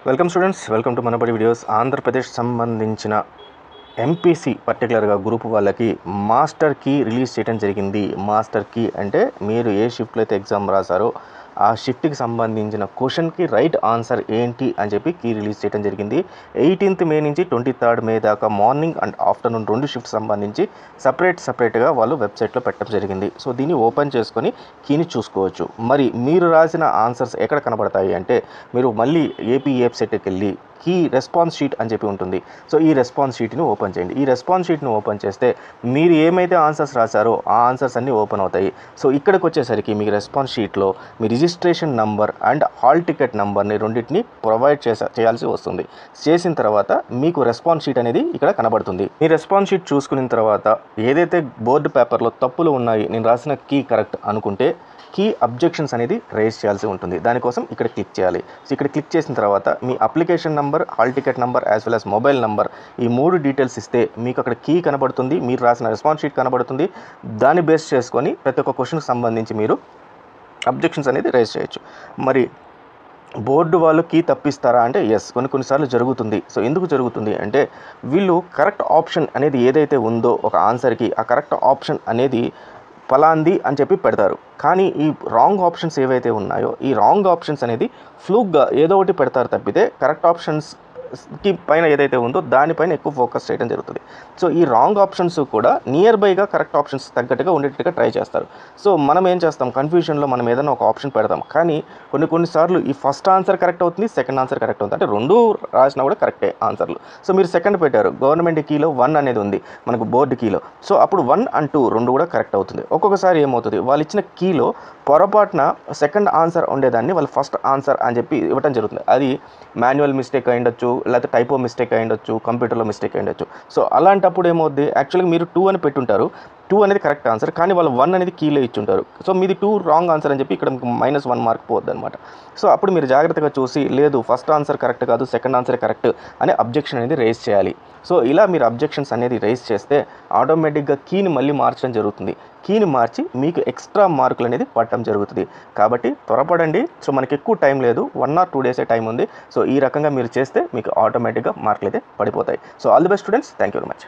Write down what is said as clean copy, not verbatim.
Welcome students, welcome to Manabadi videos. Andhra Pradesh సంబంధించిన MPC పర్టికులర్గా group వాళ్ళకి మాస్టర్ కీ రిలీజ్ చేయడం జరిగింది. మాస్టర్ కీ అంటే మీరు ఏ షిఫ్ట్లో అయితే ఎగ్జామ్ రాశారో ఆ షిఫ్ట్కి సంబంధించిన క్వశ్చన్కి రైట్ ఆన్సర్ ఏంటి అని చెప్పి కీ రిలీజ్ చేయడం జరిగింది. 18th మే నుంచి 23rd మే దాకా మార్నింగ్ అండ్ ఆఫ్టర్నూన్ 2 షిఫ్ట్ సంబంధించి సపరేట్గా వాళ్ళు వెబ్సైట్లో పెట్టడం జరిగింది. సో దీన్ని ఓపెన్ చేసుకొని కీని చూసుకోవచ్చు. మరి మీరు రాసిన ఆన్సర్స్ ఎక్కడ కనబడతాయి అంటే మీరు మళ్ళీ ఏపీ వెబ్సైట్కి వెళ్ళి కీ రెస్పాన్స్ షీట్ అని చెప్పి ఉంటుంది. సో ఈ రెస్పాన్స్ షీట్ని ఓపెన్ చేయండి. ఈ రెస్పాన్స్ షీట్ని ఓపెన్ చేస్తే మీరు ఏమైతే ఆన్సర్స్ రాశారో ఆ ఆన్సర్స్ అన్నీ ఓపెన్ అవుతాయి. సో ఇక్కడికి వచ్చేసరికి మీ రెస్పాన్స్ షీట్లో మీ registration number and hall ticket నంబర్ని రెండింటిని ప్రొవైడ్ చేయాల్సి వస్తుంది. చేసిన తర్వాత మీకు రెస్పాన్స్ షీట్ అనేది ఇక్కడ కనబడుతుంది. ఈ రెస్పాన్స్ షీట్ చూసుకున్న తర్వాత ఏదైతే బోర్డు పేపర్లో తప్పులు ఉన్నాయి, నేను రాసిన కీ కరెక్ట్ అనుకుంటే కీ అబ్జెక్షన్స్ అనేది రేజ్ చేయాల్సి ఉంటుంది. దానికోసం ఇక్కడ క్లిక్ చేయాలి. సో ఇక్కడ క్లిక్ చేసిన తర్వాత మీ application number, hall ticket number as well as mobile number ఈ 3 డీటెయిల్స్ ఇస్తే మీకు అక్కడ కీ కనబడుతుంది, మీరు రాసిన రెస్పాన్స్ షీట్ కనబడుతుంది. దాన్ని బేస్ చేసుకొని ప్రతి ఒక్క క్వశ్చన్కి సంబంధించి మీరు అబ్జెక్షన్స్ అనేది రేజ్ చేయొచ్చు. మరి బోర్డు వాళ్ళు కీ తప్పిస్తారా అంటే ఎస్, కొన్నిసార్లు జరుగుతుంది. సో ఎందుకు జరుగుతుంది అంటే వీళ్ళు కరెక్ట్ ఆప్షన్ అనేది ఏదైతే ఉందో ఒక ఆన్సర్కి ఆ కరెక్ట్ ఆప్షన్ అనేది ఫలాంది అని చెప్పి పెడతారు. కానీ ఈ రాంగ్ ఆప్షన్స్ ఏవైతే ఉన్నాయో ఈ రాంగ్ ఆప్షన్స్ అనేది ఫ్లూక్గా ఏదో ఒకటి పెడతారు తప్పితే కరెక్ట్ ఆప్షన్స్కి పైన ఏదైతే ఉందో దానిపైన ఎక్కువ ఫోకస్ చేయడం జరుగుతుంది. సో ఈ రాంగ్ ఆప్షన్స్ కూడా నియర్ బైగా కరెక్ట్ ఆప్షన్స్ తగ్గట్టుగా ఉండేట్టుగా ట్రై చేస్తారు. సో మనం ఏం చేస్తాం, కన్ఫ్యూజన్లో మనం ఏదైనా ఒక ఆప్షన్ పెడతాం, కానీ కొన్నిసార్లు ఈ ఫస్ట్ ఆన్సర్ కరెక్ట్ అవుతుంది, సెకండ్ ఆన్సర్ కరెక్ట్ అవుతుంది, అంటే రెండు రాసినా కూడా కరెక్టే ఆన్సర్లు. సో మీరు సెకండ్ పెట్టారు, గవర్నమెంట్ కీలో 1 అనేది ఉంది మనకు బోర్డు కీలో. సో అప్పుడు 1 and 2 రెండు కూడా కరెక్ట్ అవుతుంది. ఒక్కొక్కసారి ఏమవుతుంది, వాళ్ళు ఇచ్చిన కీలో పొరపాటున సెకండ్ ఆన్సర్ ఉండేదాన్ని వాళ్ళు ఫస్ట్ ఆన్సర్ అని చెప్పి ఇవ్వడం జరుగుతుంది. అది మాన్యువల్ మిస్టేక్ అయి ఉండొచ్చు, లేకపోతే టైపో మిస్టేక్ అయి ఉండొచ్చు, కంప్యూటర్లో మిస్టేక్ అయి ఉండొచ్చు. సో అలాంటప్పుడు ఏమవుద్ది, యాక్చువల్గా మీరు 2 అని పెట్టుంటారు, 2 అనేది కరెక్ట్ ఆన్సర్, కానీ వాళ్ళు 1 అనేది కీలో ఇచ్చుంటారు. సో మీది 2 రాంగ్ ఆన్సర్ అని చెప్పి ఇక్కడ మీకు -1 మార్క్ పోద్ది అనమాట. సో అప్పుడు మీరు జాగ్రత్తగా చూసి లేదు ఫస్ట్ ఆన్సర్ కరెక్ట్ కాదు, సెకండ్ ఆన్సర్ కరెక్ట్ అనే అబ్జెక్షన్ అనేది రేస్ చేయాలి. సో ఇలా మీరు అబ్జెక్షన్స్ అనేది రేస్ చేస్తే ఆటోమేటిక్గా కీని మళ్ళీ మార్చడం జరుగుతుంది. కీని మార్చి మీకు ఎక్స్ట్రా మార్కులు అనేది పట్టడం జరుగుతుంది. కాబట్టి త్వరపడండి. సో మనకి ఎక్కువ టైం లేదు, 1 or 2 డేసే టైం ఉంది. సో ఈ రకంగా మీరు చేస్తే మీకు ఆటోమేటిక్గా మార్కులు అయితే పడిపోతాయి. So all the best students, thank you very much.